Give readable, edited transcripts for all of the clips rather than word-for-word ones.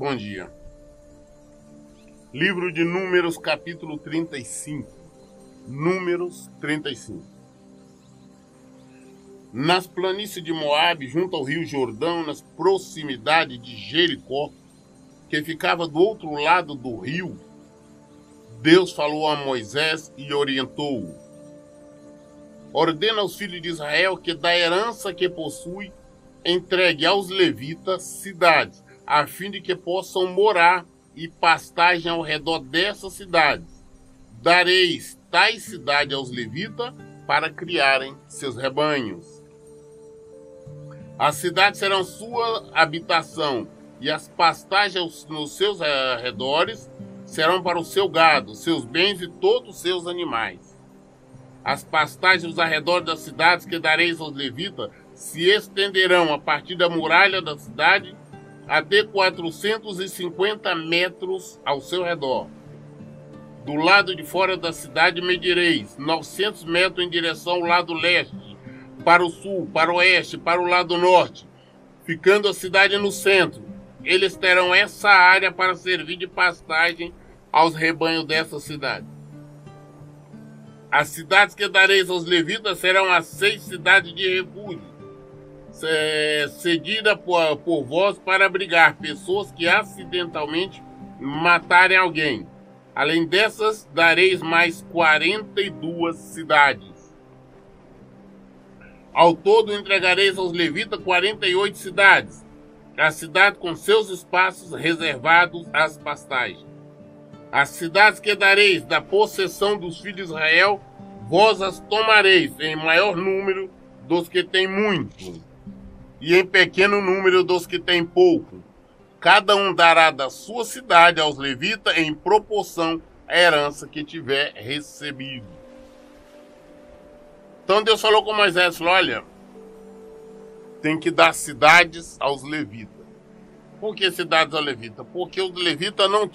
Bom dia. Livro de Números, capítulo 35. Números 35. Nas planícies de Moabe, junto ao rio Jordão, nas proximidades de Jericó, que ficava do outro lado do rio, Deus falou a Moisés e orientou-o. Ordena aos filhos de Israel que da herança que possui, entregue aos levitas cidades, a fim de que possam morar e pastagem ao redor dessas cidades. Dareis tais cidades aos levitas para criarem seus rebanhos. As cidades serão sua habitação, e as pastagens nos seus arredores serão para o seu gado, seus bens e todos os seus animais. As pastagens aos arredores das cidades que dareis aos levitas se estenderão a partir da muralha da cidade até 450 metros ao seu redor. Do lado de fora da cidade medireis 900 metros em direção ao lado leste, para o sul, para o oeste, para o lado norte, ficando a cidade no centro. Eles terão essa área para servir de pastagem aos rebanhos dessa cidade. As cidades que dareis aos levitas serão as 6 cidades de refúgio, cedidas por vós para abrigar pessoas que acidentalmente matarem alguém. Além dessas, dareis mais 42 cidades. Ao todo, entregareis aos levitas 48 cidades, a cidade com seus espaços reservados às pastagens. As cidades que dareis da possessão dos filhos de Israel, vós as tomareis em maior número dos que têm muito, e em pequeno número dos que têm pouco. Cada um dará da sua cidade aos levitas em proporção à herança que tiver recebido. Então Deus falou com Moisés, falou, olha, tem que dar cidades aos levitas. Por que cidades aos levitas? Porque os levitas não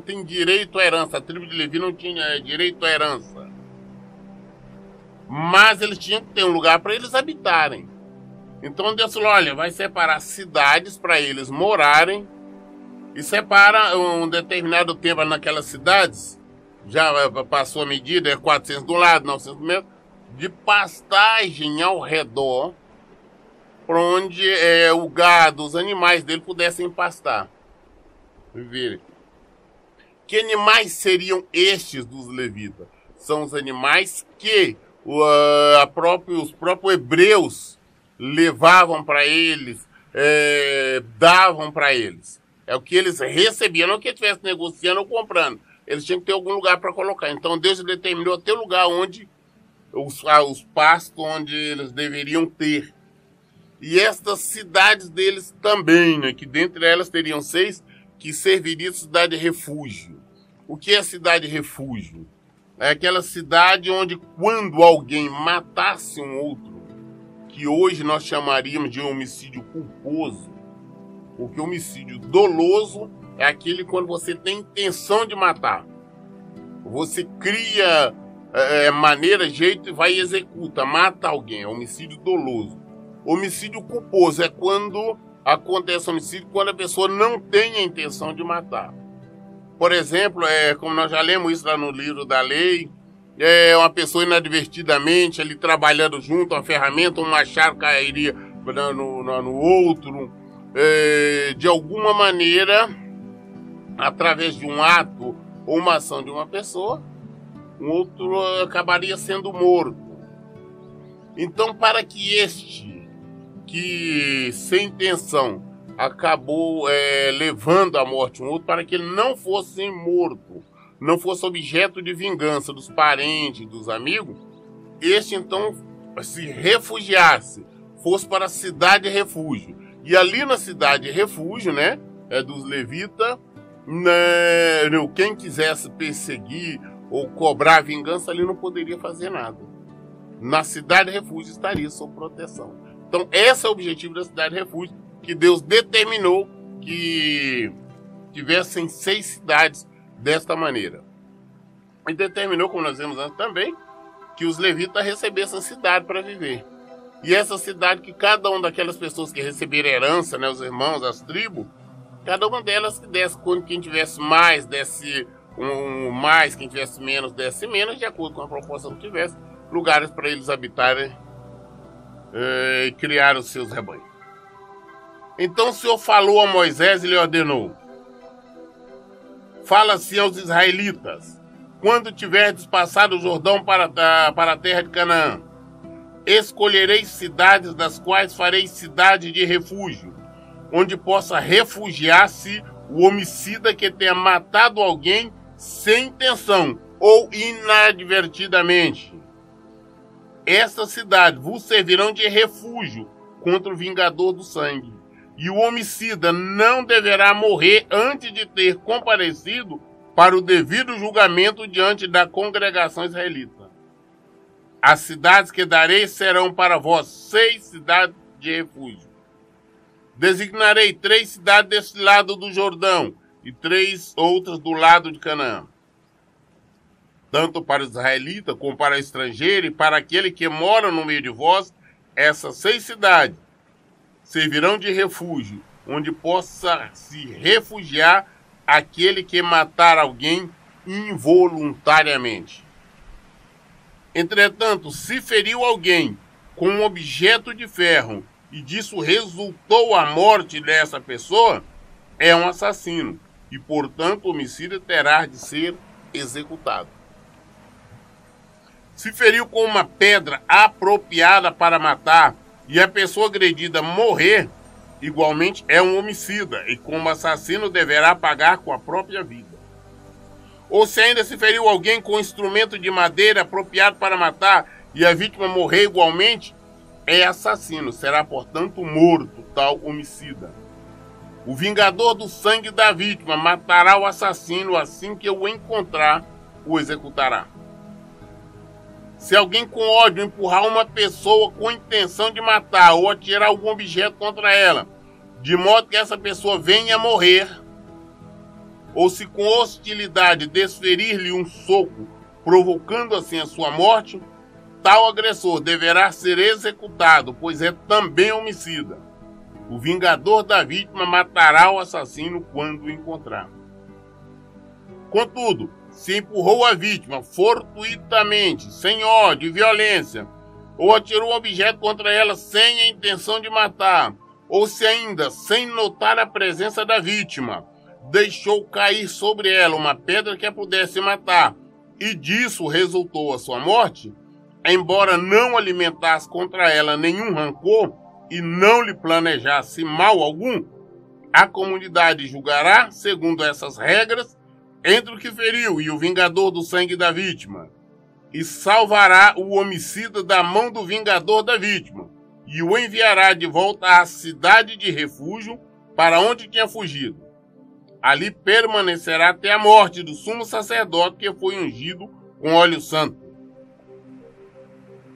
têm direito à herança. A tribo de Levi não tinha direito à herança. Mas eles tinham que ter um lugar para eles habitarem. Então Deus falou, olha, vai separar cidades para eles morarem e separa um determinado tempo naquelas cidades, já passou a medida, 400 de um lado, 900 do outro, de pastagem ao redor, para onde o gado, os animais dele pudessem pastar. Viver. Que animais seriam estes dos levitas? São os animais que os próprios hebreus levavam para eles, davam para eles. É o que eles recebiam, não que eles estivessem negociando ou comprando. Eles tinham que ter algum lugar para colocar. Então Deus determinou até o lugar onde os pastos onde eles deveriam ter. E estas cidades deles também, né, que dentre elas teriam 6, que serviriam de cidade de refúgio. O que é cidade de refúgio? É aquela cidade onde quando alguém matasse um outro, que hoje nós chamaríamos de homicídio culposo, porque homicídio doloso é aquele quando você tem intenção de matar. Você cria maneira, jeito e vai e executa, mata alguém, é homicídio doloso. Homicídio culposo é quando acontece homicídio quando a pessoa não tem a intenção de matar. Por exemplo, como nós já lemos isso lá no livro da lei, uma pessoa inadvertidamente ali trabalhando junto, uma ferramenta, um machado cairia no outro, de alguma maneira, através de um ato ou uma ação de uma pessoa, um outro acabaria sendo morto. Então, para que este, que sem intenção acabou levando à morte um outro, para que ele não fosse morto, não fosse objeto de vingança dos parentes, dos amigos, este então se refugiasse, fosse para a cidade de refúgio. E ali na cidade de refúgio, né, dos levitas, quem quisesse perseguir ou cobrar vingança ali não poderia fazer nada. Na cidade de refúgio estaria sob proteção. Então esse é o objetivo da cidade de refúgio, que Deus determinou que tivessem 6 cidades desta maneira. E determinou, como nós vimos antes também, que os levitas recebessem cidade para viver. E essa cidade, que cada uma daquelas pessoas que receberam herança, né, os irmãos, as tribos, Cada uma delas que desse, quando quem tivesse mais, desse mais, quem tivesse menos, desse menos, de acordo com a proporção que tivesse, lugares para eles habitarem e criar os seus rebanhos. Então o Senhor falou a Moisés e lhe ordenou: fala assim aos israelitas: quando tiverdes passado o Jordão para a terra de Canaã, escolhereis cidades das quais fareis cidade de refúgio, onde possa refugiar-se o homicida que tenha matado alguém sem intenção ou inadvertidamente. Estas cidades vos servirão de refúgio contra o vingador do sangue, e o homicida não deverá morrer antes de ter comparecido para o devido julgamento diante da congregação israelita. As cidades que darei serão para vós 6 cidades de refúgio. Designarei 3 cidades deste lado do Jordão e 3 outras do lado de Canaã. Tanto para o israelita como para o estrangeiro e para aquele que mora no meio de vós, essas 6 cidades servirão de refúgio, onde possa se refugiar aquele que matar alguém involuntariamente. Entretanto, se feriu alguém com um objeto de ferro e disso resultou a morte dessa pessoa, é um assassino e, portanto, o homicida terá de ser executado. Se feriu com uma pedra apropriada para matar e a pessoa agredida morrer, igualmente é um homicida e, como assassino, deverá pagar com a própria vida. Ou se ainda se feriu alguém com instrumento de madeira apropriado para matar e a vítima morrer igualmente, é assassino, será, portanto, morto tal homicida. O vingador do sangue da vítima matará o assassino, assim que o encontrar, o executará. Se alguém com ódio empurrar uma pessoa com intenção de matar ou atirar algum objeto contra ela, de modo que essa pessoa venha a morrer, ou se com hostilidade desferir-lhe um soco, provocando assim a sua morte, tal agressor deverá ser executado, pois é também homicida. O vingador da vítima matará o assassino quando o encontrar. Contudo, se empurrou a vítima fortuitamente, sem ódio e violência, ou atirou um objeto contra ela sem a intenção de matar, ou se ainda, sem notar a presença da vítima, deixou cair sobre ela uma pedra que a pudesse matar, e disso resultou a sua morte, embora não alimentasse contra ela nenhum rancor e não lhe planejasse mal algum, a comunidade julgará, segundo essas regras, entre o que feriu e o vingador do sangue da vítima, e salvará o homicida da mão do vingador da vítima, e o enviará de volta à cidade de refúgio para onde tinha fugido. Ali permanecerá até a morte do sumo sacerdote que foi ungido com óleo santo.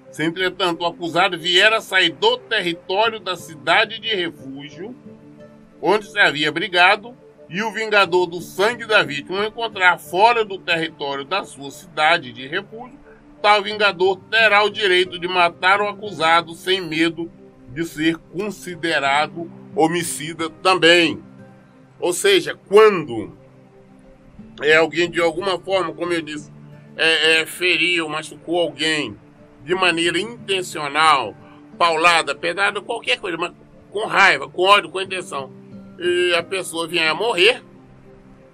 Se, entretanto, o acusado vier a sair do território da cidade de refúgio, onde se havia brigado, e o vingador do sangue da vítima o encontrar fora do território da sua cidade de refúgio, tal vingador terá o direito de matar o acusado sem medo de ser considerado homicida também. Ou seja, quando alguém de alguma forma, como eu disse, feriu, machucou alguém de maneira intencional, paulada, pedrada, qualquer coisa, mas com raiva, com ódio, com intenção, e a pessoa vier a morrer,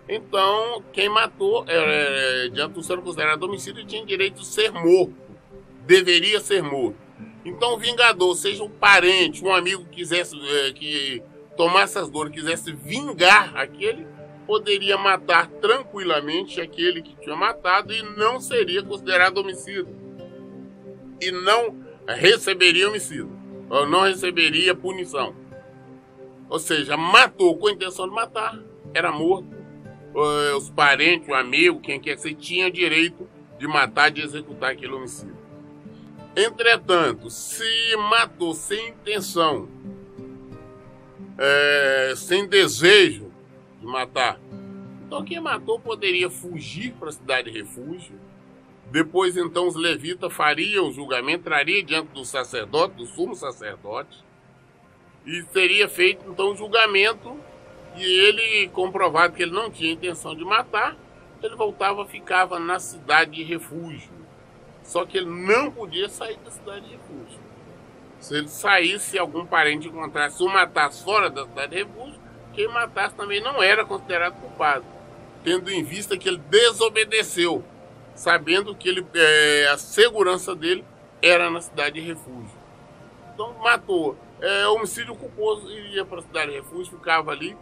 então quem matou, diante do ser considerado homicídio, tinha direito de ser morto, deveria ser morto. Então o vingador, seja um parente, um amigo que quisesse que tomasse as dores, quisesse vingar aquele, poderia matar tranquilamente aquele que tinha matado e não seria considerado homicida. E não receberia homicídio, ou não receberia punição. Ou seja, matou com a intenção de matar, era morto. Os parentes, o amigo, quem quer que seja, tinha direito de matar, de executar aquele homicídio. Entretanto, se matou sem intenção, sem desejo de matar, então quem matou poderia fugir para a cidade de refúgio. Depois, então, os levitas fariam o julgamento, traria diante do sacerdote, do sumo sacerdote, e seria feito, então, o julgamento E ele, comprovado que ele não tinha intenção de matar, ele voltava, ficava na cidade de refúgio. Só que ele não podia sair da cidade de refúgio. Se ele saísse, algum parente encontrasse o matasse fora da cidade de refúgio, quem matasse também não era considerado culpado, tendo em vista que ele desobedeceu, sabendo que a segurança dele era na cidade de refúgio. Então matou. Homicídio culposo, iria para a cidade de refúgio, ficava ali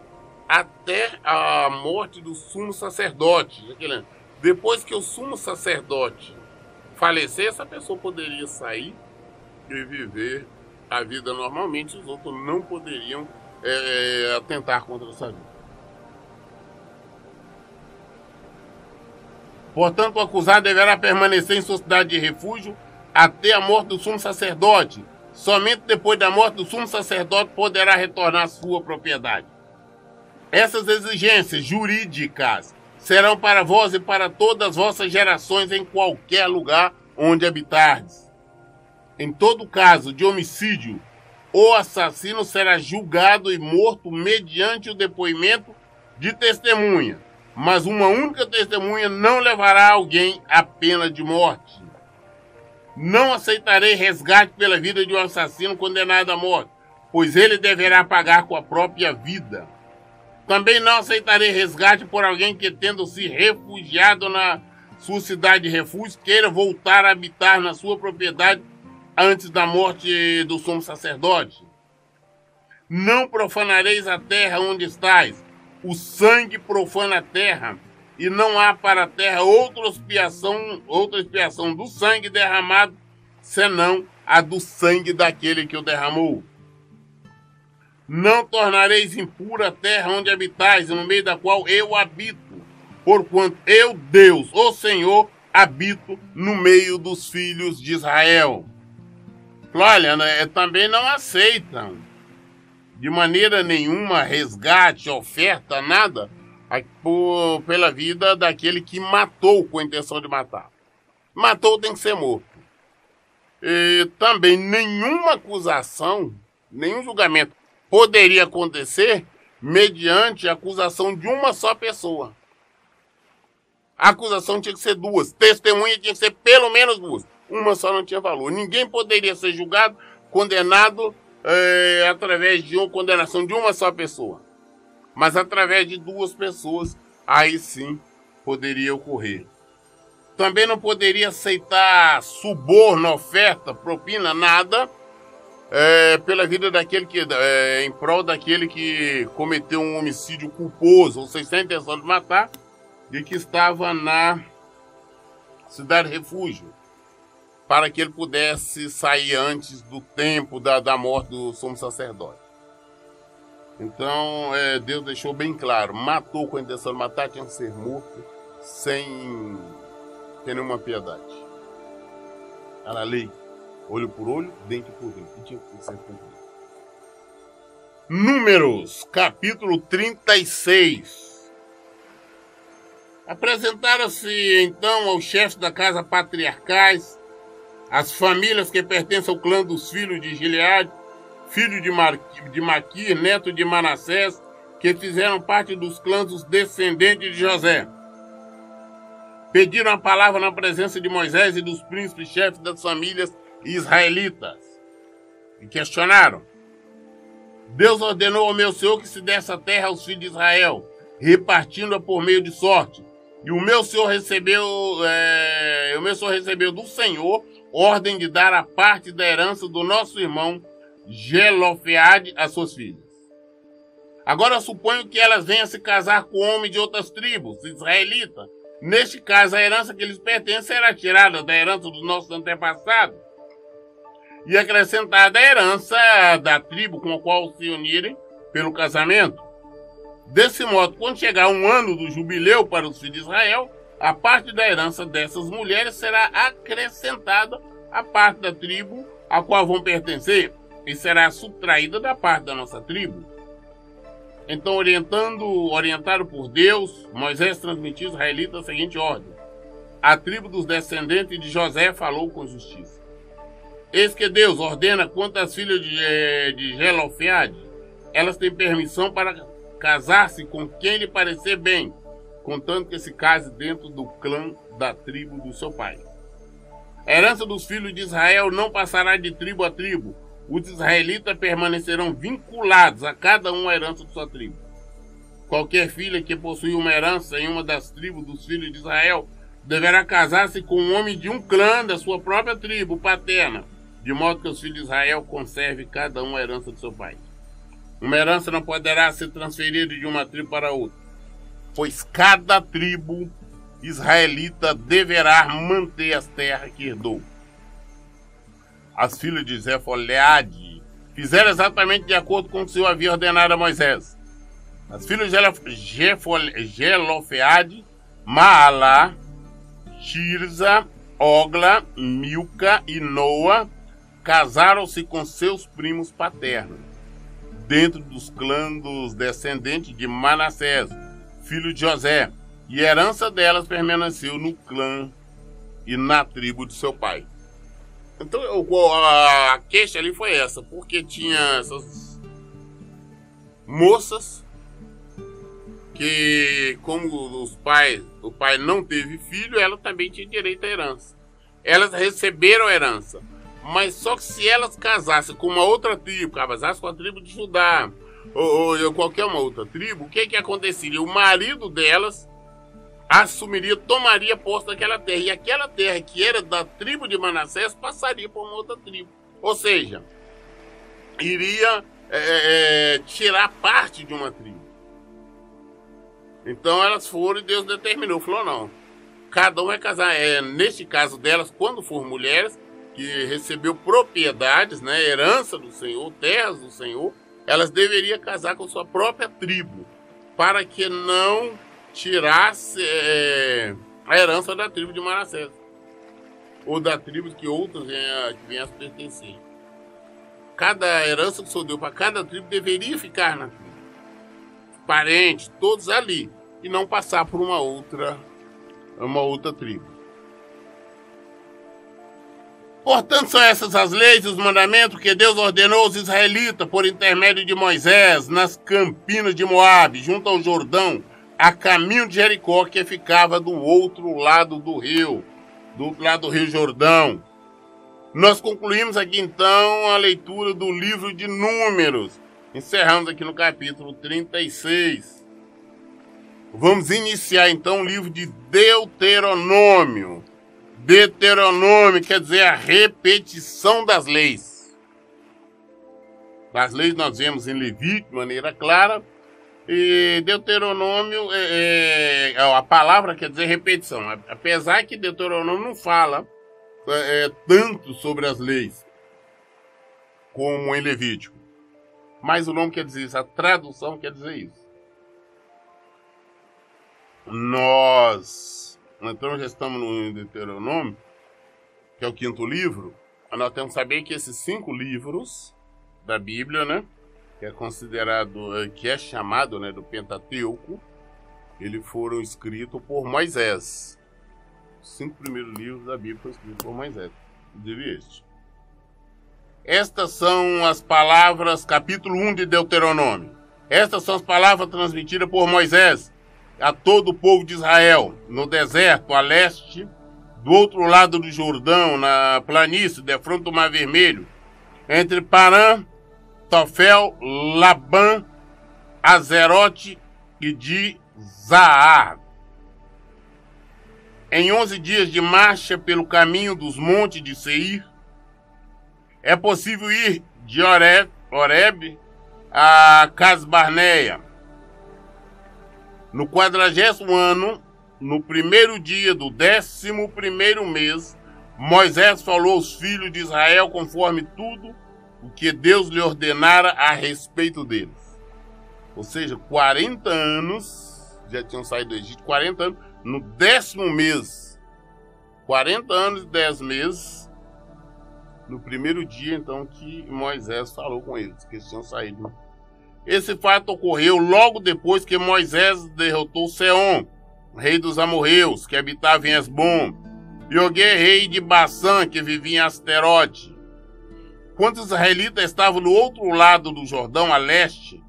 até a morte do sumo sacerdote. Depois que o sumo sacerdote falecer, essa pessoa poderia sair e viver a vida normalmente, os outros não poderiam atentar contra essa vida. Portanto, o acusado deverá permanecer em sua cidade de refúgio até a morte do sumo sacerdote. Somente depois da morte do sumo sacerdote poderá retornar à sua propriedade. Essas exigências jurídicas serão para vós e para todas as vossas gerações em qualquer lugar onde habitardes. Em todo caso de homicídio, o assassino será julgado e morto mediante o depoimento de testemunha, mas uma única testemunha não levará alguém à pena de morte. Não aceitarei resgate pela vida de um assassino condenado à morte, pois ele deverá pagar com a própria vida. Também não aceitarei resgate por alguém que, tendo se refugiado na sua cidade de refúgio, queira voltar a habitar na sua propriedade antes da morte do sumo sacerdote. Não profanareis a terra onde estais. O sangue profana a terra, e não há para a terra outra expiação do sangue derramado, senão a do sangue daquele que o derramou. Não tornareis impura a terra onde habitais, no meio da qual eu habito, porquanto eu, Deus, o Senhor, habito no meio dos filhos de Israel. Olha, também não aceitam de maneira nenhuma resgate, oferta, nada, pela vida daquele que matou com a intenção de matar. Matou, tem que ser morto. E também nenhuma acusação, nenhum julgamento poderia acontecer mediante a acusação de uma só pessoa. A acusação tinha que ser duas, testemunha tinha que ser pelo menos duas. Uma só não tinha valor. Ninguém poderia ser julgado, condenado através de uma condenação de uma só pessoa. Mas através de duas pessoas, aí sim poderia ocorrer. Também não poderia aceitar suborno, oferta, propina, nada, pela vida daquele que, em prol daquele que cometeu um homicídio culposo, ou seja, sem intenção de matar, e que estava na cidade de refúgio, para que ele pudesse sair antes do tempo da morte do sumo sacerdote. Então, Deus deixou bem claro, matou com a intenção de matar, tinha que ser morto sem ter nenhuma piedade. Era a lei, olho por olho, dente por dente, e tinha que ser cumprido. Números, capítulo 36. Apresentaram-se então aos chefes da casa patriarcais, as famílias que pertencem ao clã dos filhos de Gileade, filho de Maquir, neto de Manassés, que fizeram parte dos clãs dos descendentes de José. Pediram a palavra na presença de Moisés e dos príncipes chefes das famílias israelitas. E questionaram. Deus ordenou ao meu Senhor que se desse a terra aos filhos de Israel, repartindo-a por meio de sorte. E o meu Senhor recebeu do Senhor ordem de dar a parte da herança do nosso irmão Zelofeade às suas filhas. Agora suponho que elas venham se casar com homens de outras tribos israelitas. Neste caso, a herança que lhes pertence será tirada da herança dos nossos antepassados e acrescentada à herança da tribo com a qual se unirem pelo casamento. Desse modo, quando chegar um ano do jubileu para os filhos de Israel, a parte da herança dessas mulheres será acrescentada à parte da tribo a qual vão pertencer e será subtraída da parte da nossa tribo. Então, orientado por Deus, Moisés transmitiu aos israelitas a seguinte ordem. A tribo dos descendentes de José falou com justiça. Eis que Deus ordena quanto às filhas de Zelofeade, elas têm permissão para casar-se com quem lhe parecer bem, contanto que se case dentro do clã da tribo do seu pai. A herança dos filhos de Israel não passará de tribo a tribo. Os israelitas permanecerão vinculados a cada um à herança de sua tribo. Qualquer filha que possui uma herança em uma das tribos dos filhos de Israel deverá casar-se com um homem de um clã da sua própria tribo paterna, de modo que os filhos de Israel conservem cada um a herança de seu pai. Uma herança não poderá ser transferida de uma tribo para outra, pois cada tribo israelita deverá manter as terras que herdou. As filhas de Zefoleade fizeram exatamente de acordo com o que o Senhor havia ordenado a Moisés. As filhas de Zelofeade, Maalá, Tirza, Ogla, Milca e Noa casaram-se com seus primos paternos, dentro dos clãs dos descendentes de Manassés, filho de José, e a herança delas permaneceu no clã e na tribo de seu pai. Então a queixa ali foi essa, porque tinha essas moças que, como o pai não teve filho, ela também tinha direito à herança. Elas receberam a herança, mas só que se elas casassem com uma outra tribo, casassem com a tribo de Judá, ou qualquer uma outra tribo, o que aconteceria? O marido delas tomaria posse daquela terra, e aquela terra que era da tribo de Manassés passaria para uma outra tribo. Ou seja, iria tirar parte de uma tribo. Então elas foram e Deus determinou, falou não, cada um vai casar, neste caso delas, quando for mulheres, que recebeu propriedades, né, herança do Senhor, terras do Senhor, elas deveriam casar com sua própria tribo, para que não tirasse a herança da tribo de Manassés, ou da tribo que outras venham a pertencer. Cada herança que o Senhor deu para cada tribo deveria ficar na tribo, parentes, todos ali, e não passar por uma outra tribo. Portanto, são essas as leis e os mandamentos que Deus ordenou aos israelitas por intermédio de Moisés nas campinas de Moabe, junto ao Jordão, a caminho de Jericó, que ficava do outro lado do rio Jordão. Nós concluímos aqui então a leitura do livro de Números. Encerramos aqui no capítulo 36. Vamos iniciar então o livro de Deuteronômio. Deuteronômio quer dizer a repetição das leis. As leis nós vemos em Levítico de maneira clara. E Deuteronômio, a palavra quer dizer repetição. Apesar que Deuteronômio não fala tanto sobre as leis como em Levítico. Mas o nome quer dizer isso, a tradução quer dizer isso. Então já estamos no Deuteronômio, que é o 5º livro. Nós temos que saber que esses 5 livros da Bíblia, né, que é chamado, né, do Pentateuco, eles foram escritos por Moisés. Os 5 primeiros livros da Bíblia foram escritos por Moisés. Estas são as palavras, capítulo 1 de Deuteronômio. Estas são as palavras transmitidas por Moisés a todo o povo de Israel, no deserto, a leste, do outro lado do Jordão, na planície, defronte do Mar Vermelho, entre Parã, Tofel, Labã, Azerote e de Zaar. Em 11 dias de marcha pelo caminho dos montes de Seir, é possível ir de Horeb a Casbarneia. No 40º ano, no primeiro dia do 11º mês, Moisés falou aos filhos de Israel conforme tudo o que Deus lhe ordenara a respeito deles. Ou seja, 40 anos, já tinham saído do Egito, 40 anos, no 10º mês, 40 anos e 10 meses, no primeiro dia, então, que Moisés falou com eles, que eles tinham saído. Esse fato ocorreu logo depois que Moisés derrotou Seom, rei dos amorreus, que habitava em Esbom, e Og, rei de Bassã, que vivia em Asterote. Quando os israelitas estavam no outro lado do Jordão, a leste,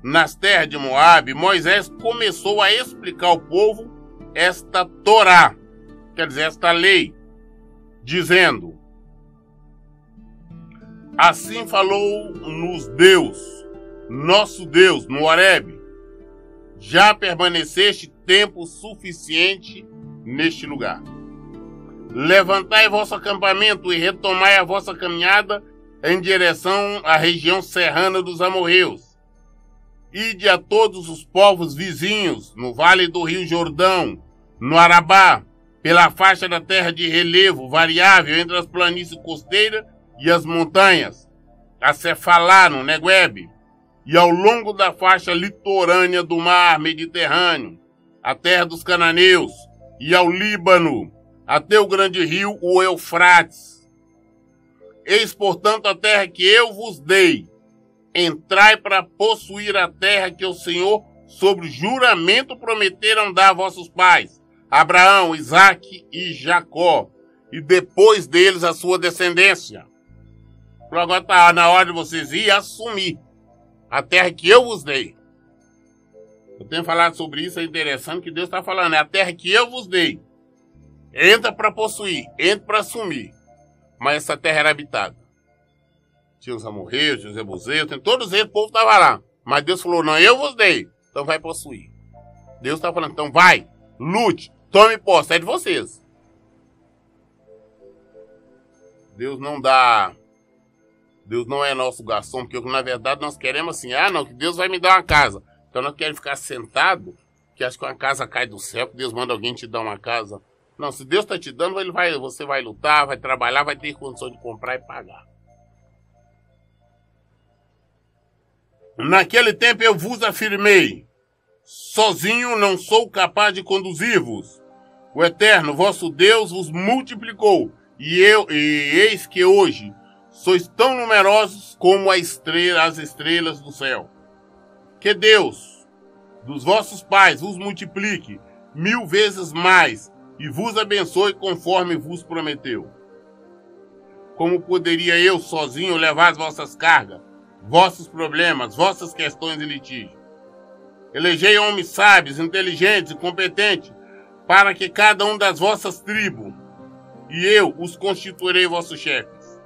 nas terras de Moabe, Moisés começou a explicar ao povo esta Torá, quer dizer, esta lei, dizendo: assim falou-nos Deus, nosso Deus, no Horebe, já permaneceste tempo suficiente neste lugar. Levantai vosso acampamento e retomai a vossa caminhada em direção à região serrana dos amorreus. Ide a todos os povos vizinhos, no vale do rio Jordão, no Arabá, pela faixa da terra de relevo variável entre as planícies costeiras e as montanhas, a Cefalá, no Negueb, e ao longo da faixa litorânea do mar Mediterrâneo, a terra dos cananeus, e ao Líbano, até o grande rio, o Eufrates. Eis, portanto, a terra que eu vos dei. Entrai para possuir a terra que o Senhor, sobre juramento, prometeram dar a vossos pais, Abraão, Isaque e Jacó, e depois deles a sua descendência. Agora está na hora de vocês ir assumir a terra que eu vos dei. Eu tenho falado sobre isso, é interessante que Deus está falando, é a terra que eu vos dei. Entra para possuir, entra para assumir. Mas essa terra era habitada. Tinha os amorreus, tinha os jebuseus, tem todos eles, o povo estava lá. Mas Deus falou, não, eu vos dei, então vai possuir. Deus está falando, então vai, lute, tome posse, é de vocês. Deus não dá, Deus não é nosso garçom, porque na verdade nós queremos assim, não, que Deus vai me dar uma casa. Então nós queremos ficar sentado, que acho que uma casa cai do céu, que Deus manda alguém te dar uma casa. Não, se Deus está te dando, você vai lutar, vai trabalhar, vai ter condição de comprar e pagar. Naquele tempo eu vos afirmei, sozinho não sou capaz de conduzir-vos. O Eterno, vosso Deus, vos multiplicou, e eis que hoje sois tão numerosos como as estrelas do céu. Que Deus, dos vossos pais, vos multiplique 1000 vezes mais, e vos abençoe conforme vos prometeu. Como poderia eu sozinho levar as vossas cargas, vossos problemas, vossas questões e litígios? Elegei homens sábios, inteligentes e competentes, para que cada um das vossas tribos, e eu os constituirei vossos chefes.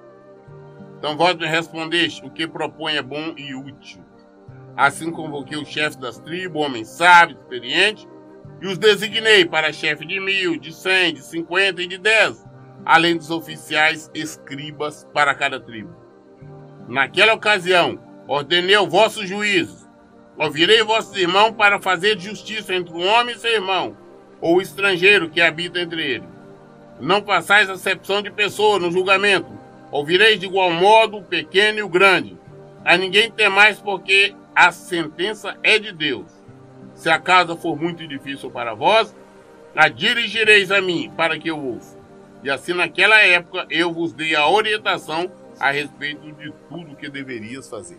Então vós me respondeste, o que propõe é bom e útil. Assim convoquei os chefes das tribos, homens sábios, experientes, e os designei para chefe de 1000, de 100, de 50 e de 10, além dos oficiais escribas para cada tribo. Naquela ocasião, ordenei aos vossos juízos, ouvirei vossos irmãos para fazer justiça entre o homem e seu irmão, ou o estrangeiro que habita entre eles. Não façais acepção de pessoa no julgamento, ouvireis de igual modo o pequeno e o grande. A ninguém temais, porque a sentença é de Deus. Se a causa for muito difícil para vós, a dirigireis a mim, para que eu ouça. E assim naquela época eu vos dei a orientação a respeito de tudo que deverias fazer.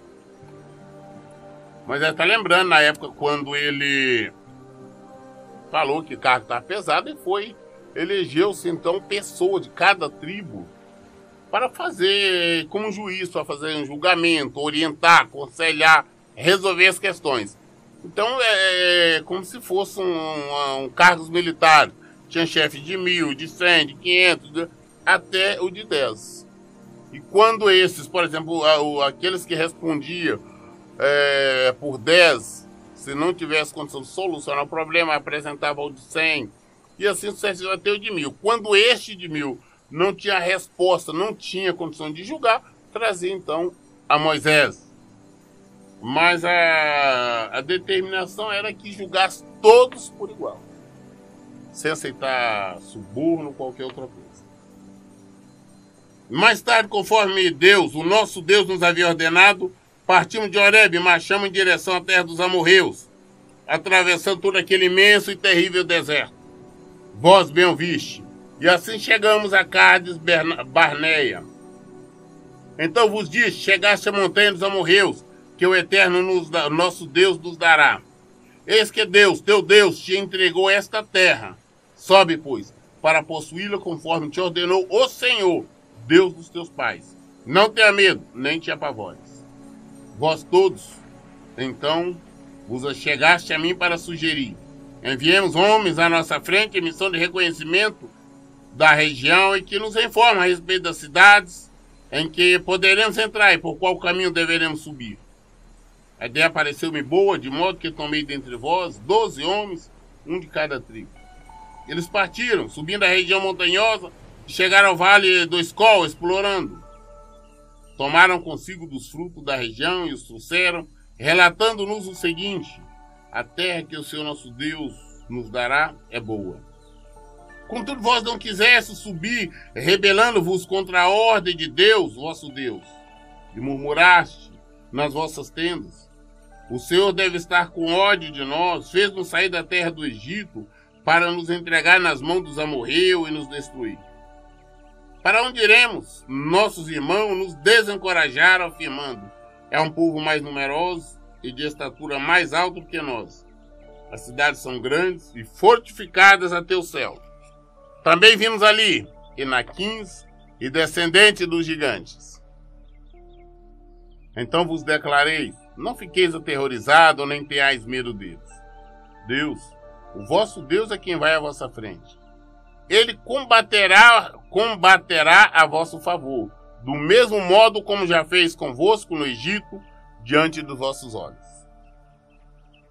Mas está lembrando, na época quando ele falou que o cargo estava pesado, e foi, elegeu-se então pessoa de cada tribo para fazer como juiz, para fazer um julgamento, orientar, aconselhar, resolver as questões. Então é como se fosse um cargos militares. Tinha chefe de 1000, de 100, de 500, até o de 10. E quando esses, por exemplo, aqueles que respondiam por 10, se não tivesse condição de solucionar o problema, apresentava o de 100, e assim sucessivamente até o de 1000. Quando este de 1000 não tinha resposta, não tinha condição de julgar, trazia então a Moisés. Mas a determinação era que julgasse todos por igual, sem aceitar suborno ou qualquer outra coisa. Mais tarde, conforme Deus, o nosso Deus, nos havia ordenado, partimos de Horebe e marchamos em direção à terra dos amorreus, atravessando todo aquele imenso e terrível deserto. Vós bem o viste. E assim chegamos a Cades Barneia. Então vos disse, chegaste à montanha dos amorreus, que o Eterno, nosso Deus, nos dará. Eis que Deus, teu Deus, te entregou esta terra. Sobe, pois, para possuí-la conforme te ordenou o Senhor, Deus dos teus pais. Não tenha medo, nem te apavores. Vós todos, então, vos achegaste a mim para sugerir: enviemos homens à nossa frente em missão de reconhecimento da região e que nos informem a respeito das cidades em que poderemos entrar e por qual caminho deveremos subir. A ideia pareceu-me boa, de modo que tomei dentre vós 12 homens, um de cada tribo. Eles partiram, subindo a região montanhosa, e chegaram ao vale do Escol, explorando. Tomaram consigo dos frutos da região e os trouxeram, relatando-nos o seguinte: a terra que o Senhor nosso Deus nos dará é boa. Contudo, vós não quisestes subir, rebelando-vos contra a ordem de Deus, vosso Deus, e murmuraste nas vossas tendas: o Senhor deve estar com ódio de nós, fez-nos sair da terra do Egito para nos entregar nas mãos dos amorreus e nos destruir. Para onde iremos? Nossos irmãos nos desencorajaram, afirmando: é um povo mais numeroso e de estatura mais alta do que nós. As cidades são grandes e fortificadas até o céu. Também vimos ali Enaquins e descendentes dos gigantes. Então vos declarei: não fiqueis aterrorizados, nem tenhais medo deles. Deus, o vosso Deus, é quem vai à vossa frente. Ele combaterá a vosso favor, do mesmo modo como já fez convosco no Egito, diante dos vossos olhos.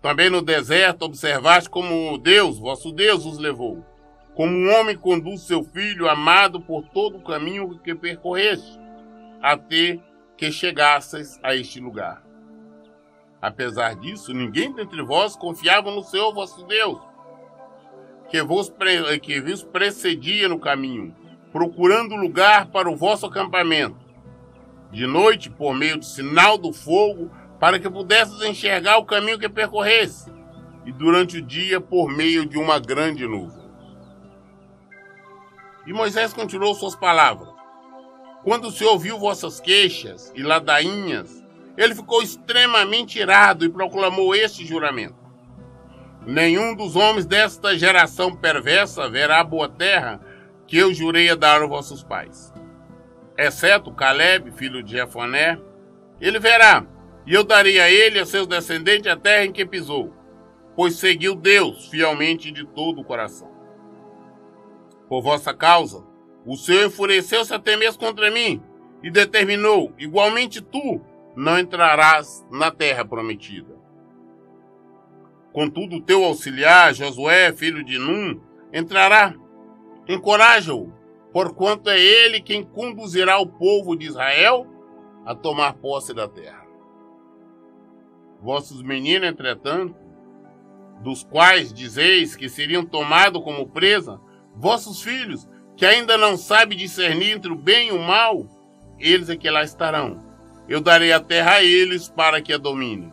Também no deserto observaste como Deus, vosso Deus, os levou, como um homem conduz seu filho amado por todo o caminho que percorreste, até que chegasseis a este lugar. Apesar disso, ninguém dentre vós confiava no Senhor vosso Deus, que vos precedia no caminho, procurando lugar para o vosso acampamento. De noite, por meio do sinal do fogo, para que pudesses enxergar o caminho que percorresse, e durante o dia, por meio de uma grande nuvem. E Moisés continuou suas palavras: quando o Senhor ouviu vossas queixas e ladainhas, ele ficou extremamente irado e proclamou este juramento: nenhum dos homens desta geração perversa verá a boa terra que eu jurei a dar aos vossos pais. Exceto Caleb, filho de Jefoné, ele verá, e eu darei a ele e a seus descendentes a terra em que pisou, pois seguiu Deus fielmente de todo o coração. Por vossa causa, o Senhor enfureceu-se até mesmo contra mim, e determinou: igualmente tu não entrarás na terra prometida. Contudo, o teu auxiliar, Josué, filho de Num, entrará. Encoraja-o, porquanto é ele quem conduzirá o povo de Israel a tomar posse da terra. Vossos meninos, entretanto, dos quais dizeis que seriam tomados como presa, vossos filhos, que ainda não sabem discernir entre o bem e o mal, eles é que lá estarão. Eu darei a terra a eles para que a dominem.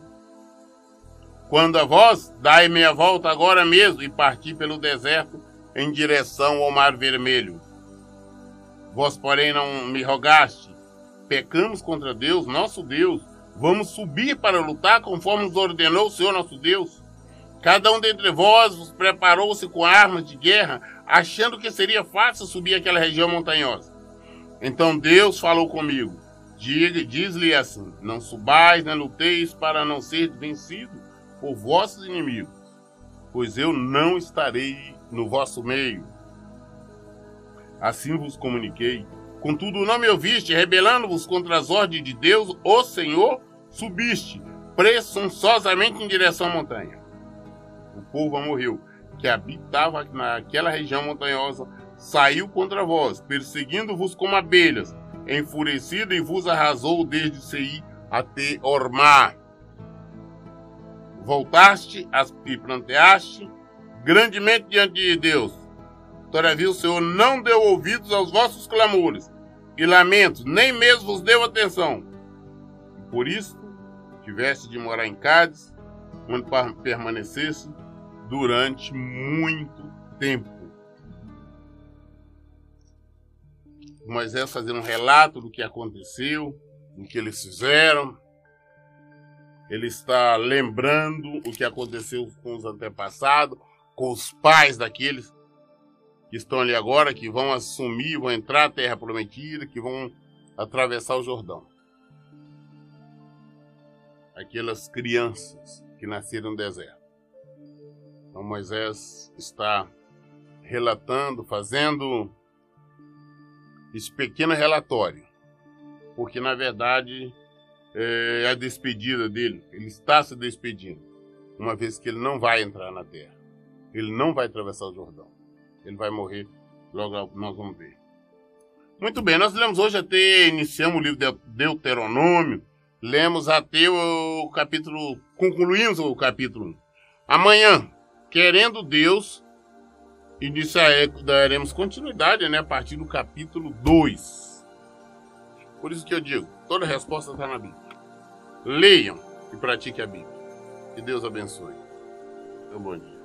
Quando a vós, dai meia volta agora mesmo e parti pelo deserto em direção ao Mar Vermelho. Vós, porém, não me rogaste: pecamos contra Deus, nosso Deus, vamos subir para lutar conforme nos ordenou o Senhor nosso Deus. Cada um dentre vós preparou-se com armas de guerra, achando que seria fácil subir aquela região montanhosa. Então Deus falou comigo: diz-lhe assim: não subais nem luteis para não ser vencido por vossos inimigos, pois eu não estarei no vosso meio. Assim vos comuniquei. Contudo, não me ouviste, rebelando-vos contra as ordens de Deus, o Senhor, subiste presunçosamente em direção à montanha. O povo amorreu, que habitava naquela região montanhosa, saiu contra vós, perseguindo-vos como abelhas, enfurecido, e vos arrasou desde Seir até Ormá. Voltaste e planteaste grandemente diante de Deus. Todavia o Senhor não deu ouvidos aos vossos clamores e lamentos, nem mesmo vos deu atenção. E por isso tiveste de morar em Cádiz, onde permanecesse durante muito tempo. Moisés fazendo um relato do que aconteceu, do que eles fizeram. Ele está lembrando o que aconteceu com os antepassados, com os pais daqueles que estão ali agora, que vão assumir, vão entrar na terra prometida, que vão atravessar o Jordão. Aquelas crianças que nasceram no deserto. Então Moisés está relatando, fazendo esse pequeno relatório, porque na verdade é a despedida dele. Ele está se despedindo, uma vez que ele não vai entrar na terra, ele não vai atravessar o Jordão, ele vai morrer. Logo nós vamos ver. Muito bem, nós lemos hoje até, iniciamos o livro de Deuteronômio, lemos até o capítulo, concluímos o capítulo 1. Amanhã, querendo Deus, daremos continuidade, né, a partir do capítulo 2. Por isso que eu digo, toda resposta está na Bíblia. Leiam e pratiquem a Bíblia. Que Deus abençoe. Então, bom dia.